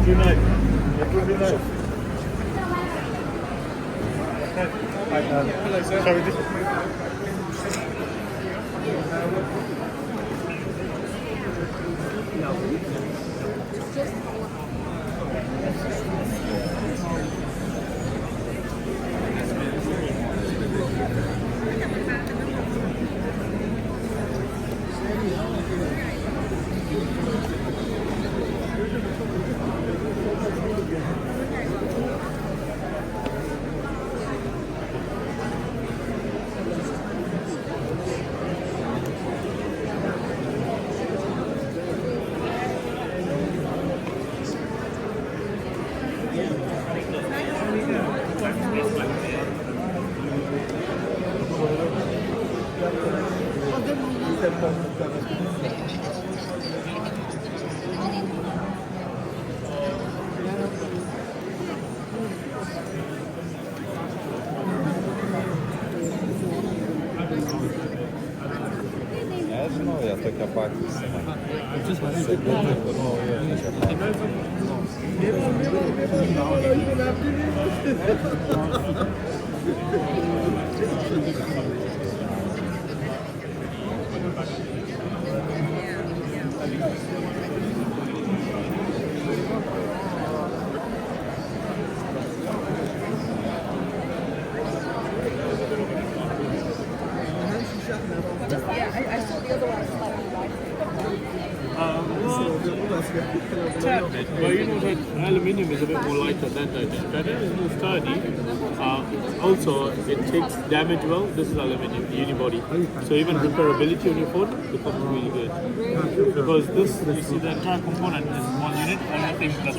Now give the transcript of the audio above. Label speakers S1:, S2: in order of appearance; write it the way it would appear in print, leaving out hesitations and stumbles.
S1: Good night. Good night. Hello, sir. Shall we just...
S2: No, ja to kapaki. Sekundę, no,
S1: Well, you know that aluminium is a bit more lighter than titanium. Titanium is sturdy. Also, it takes damage well. This is aluminium, unibody. So even repairability on your phone becomes really good. Because this, you see, the entire component is one unit, everything that's